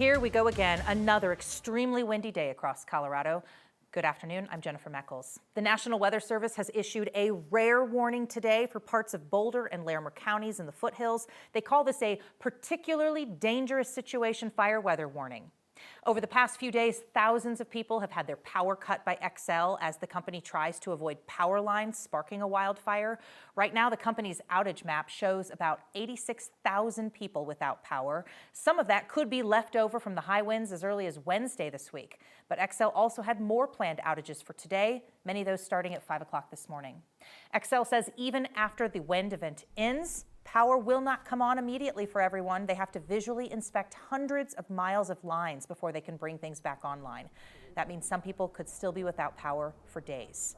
Here we go again, another extremely windy day across Colorado. Good afternoon, I'm Jennifer Meckles. The National Weather Service has issued a rare warning today for parts of Boulder and Larimer counties in the foothills. They call this a particularly dangerous situation fire weather warning. Over the past few days, thousands of people have had their power cut by Xcel as the company tries to avoid power lines sparking a wildfire. Right now, the company's outage map shows about 86,000 people without power. Some of that could be left over from the high winds as early as Wednesday this week. But Xcel also had more planned outages for today, many of those starting at 5 o'clock this morning. Xcel says even after the wind event ends, power will not come on immediately for everyone. They have to visually inspect hundreds of miles of lines before they can bring things back online. That means some people could still be without power for days.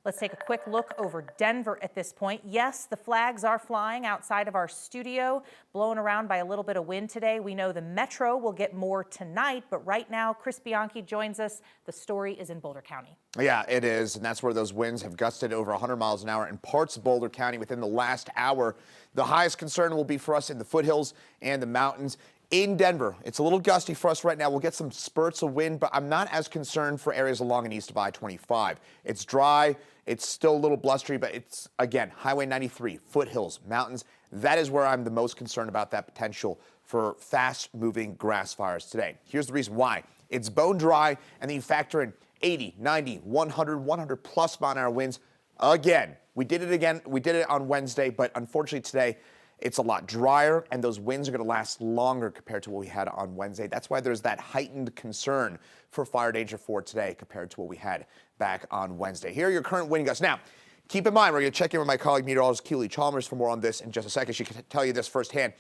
Let's take a quick look over Denver at this point. Yes, the flags are flying outside of our studio, blown around by a little bit of wind today. We know the metro will get more tonight, but right now, Chris Bianchi joins us. The story is in Boulder County. Yeah, it is, and that's where those winds have gusted over 100 miles an hour in parts of Boulder County within the last hour. The highest concern will be for us in the foothills and the mountains. In Denver, it's a little gusty for us right now. We'll get some spurts of wind, but I'm not as concerned for areas along and east of I-25. It's dry. It's still a little blustery, but it's, again, Highway 93, foothills, mountains. That is where I'm the most concerned about that potential for fast-moving grass fires today. Here's the reason why. It's bone dry, and then you factor in 80, 90, 100+ mile-an-hour winds. Again, we did it on Wednesday, but unfortunately today, it's a lot drier, and those winds are going to last longer compared to what we had on Wednesday. That's why there's that heightened concern for fire danger for today compared to what we had back on Wednesday. Here are your current wind gusts. Now, keep in mind, we're going to check in with my colleague, meteorologist Keely Chalmers, for more on this in just a second. She can tell you this firsthand.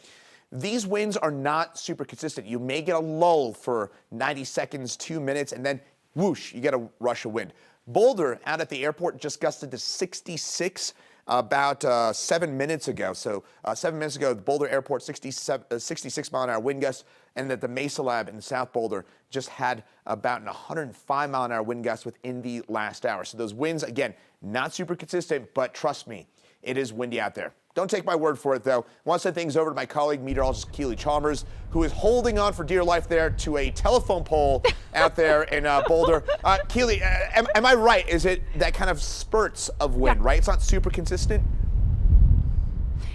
These winds are not super consistent. You may get a lull for 90 seconds, 2 minutes, and then whoosh, you get a rush of wind. Boulder, out at the airport, just gusted to 66 about 7 minutes ago. So 7 minutes ago, the Boulder Airport, 66 mile-an-hour wind gusts, and that the Mesa Lab in South Boulder just had about an 105 mile-an-hour wind gust within the last hour. So those winds, again, not super consistent, but trust me, it is windy out there. Don't take my word for it, though. I want to send things over to my colleague, meteorologist Keely Chalmers, who is holding on for dear life there to a telephone pole out there in Boulder. Keely, am I right? Is it that kind of spurts of wind, right? It's not super consistent?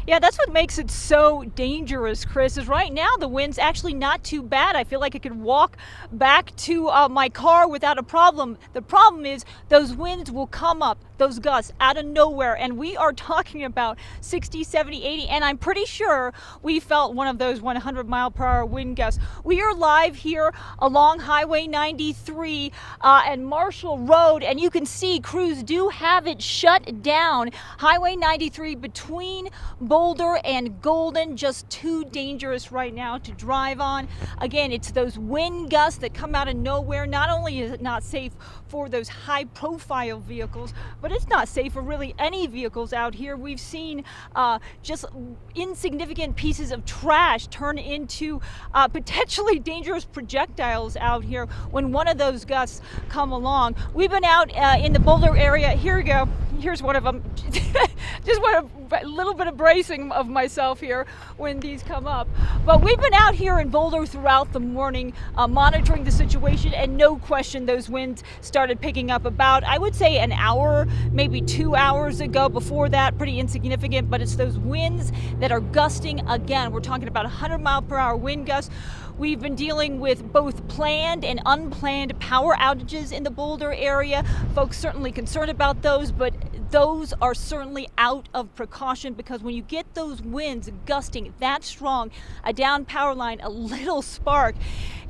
Yeah, that's what makes it so dangerous, Chris, is right now the wind's actually not too bad. I feel like I could walk back to my car without a problem. The problem is those winds will come up, those gusts, out of nowhere, and we are talking about 60, 70, 80, and I'm pretty sure we felt one of those 100-mile-per-hour wind gusts. We are live here along Highway 93 and Marshall Road, and you can see crews do have it shut down. Highway 93 between Boulder and Golden, just too dangerous right now to drive on. Again, it's those wind gusts that come out of nowhere. Not only is it not safe for those high-profile vehicles, but it's not safe for really any vehicles out here. We've seen just insignificant pieces of trash turn into potentially dangerous projectiles out here when one of those gusts come along. We've been out in the Boulder area. Here we go. Here's one of them. Just want a little bit of bracing of myself here when these come up. But we've been out here in Boulder throughout the morning monitoring the situation, and no question those winds started picking up about, I would say, an hour, maybe 2 hours ago. Before that, pretty insignificant, but it's those winds that are gusting again. We're talking about 100-mile-per-hour wind gusts. We've been dealing with both planned and unplanned power outages in the Boulder area. Folks certainly concerned about those, but those are certainly out of precaution, because when you get those winds gusting that strong, a down power line, a little spark,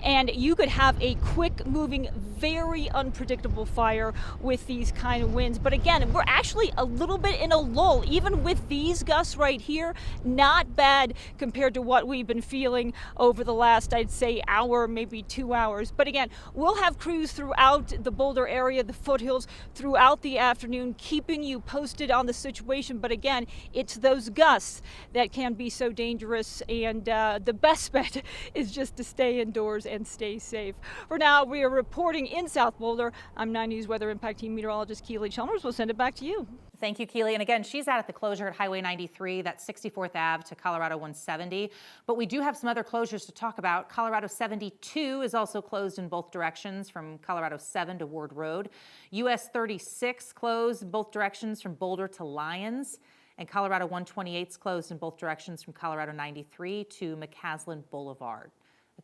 and you could have a quick moving, very unpredictable fire with these kind of winds. But again, we're actually a little bit in a lull, even with these gusts right here. Not bad compared to what we've been feeling over the last, I'd say, hour, maybe 2 hours. But again, we'll have crews throughout the Boulder area, the foothills, throughout the afternoon, keeping you posted on the situation. But again, it's those gusts that can be so dangerous, and the best bet is just to stay indoors and stay safe. For now, we are reporting in South Boulder. I'm 9 News Weather Impact Team Meteorologist Keely Chalmers. We'll send it back to you. Thank you, Keely. And again, she's out at the closure at Highway 93, that's 64th Ave to Colorado 170. But we do have some other closures to talk about. Colorado 72 is also closed in both directions from Colorado 7 to Ward Road. US 36 closed in both directions from Boulder to Lyons. And Colorado 128 is closed in both directions from Colorado 93 to McCaslin Boulevard.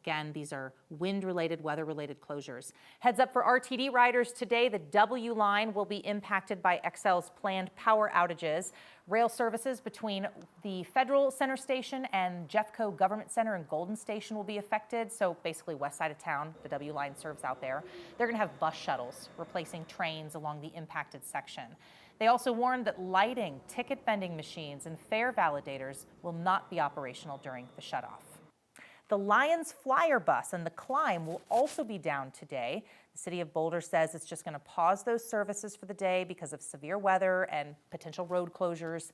Again, these are wind-related, weather-related closures. Heads up for RTD riders today, the W line will be impacted by Xcel's planned power outages. Rail services between the Federal Center Station and Jeffco Government Center and Golden Station will be affected. So basically west side of town, the W line serves out there. They're going to have bus shuttles replacing trains along the impacted section. They also warned that lighting, ticket vending machines, and fare validators will not be operational during the shutoff. The Lions Flyer bus and the Climb will also be down today. The city of Boulder says it's just going to pause those services for the day because of severe weather and potential road closures.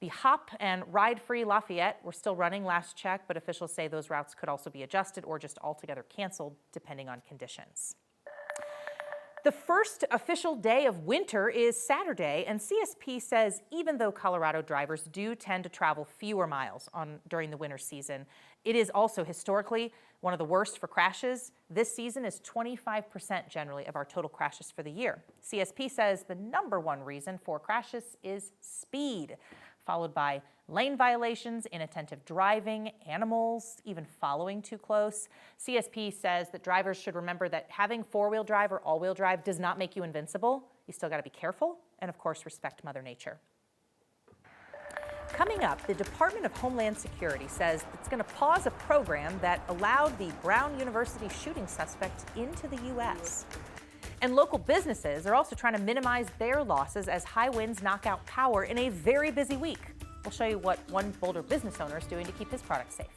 The Hop and Ride Free Lafayette were still running last check, but officials say those routes could also be adjusted or just altogether canceled depending on conditions. The first official day of winter is Saturday, and CSP says even though Colorado drivers do tend to travel fewer miles during the winter season, it is also historically one of the worst for crashes. This season is 25% generally of our total crashes for the year. CSP says the number one reason for crashes is speed, followed by lane violations, inattentive driving, animals, even following too close. CSP says that drivers should remember that having four-wheel drive or all-wheel drive does not make you invincible. You still got to be careful and, of course, respect Mother Nature. Coming up, the Department of Homeland Security says it's going to pause a program that allowed the Brown University shooting suspect into the U.S. And local businesses are also trying to minimize their losses as high winds knock out power in a very busy week. We'll show you what one Boulder business owner is doing to keep his products safe.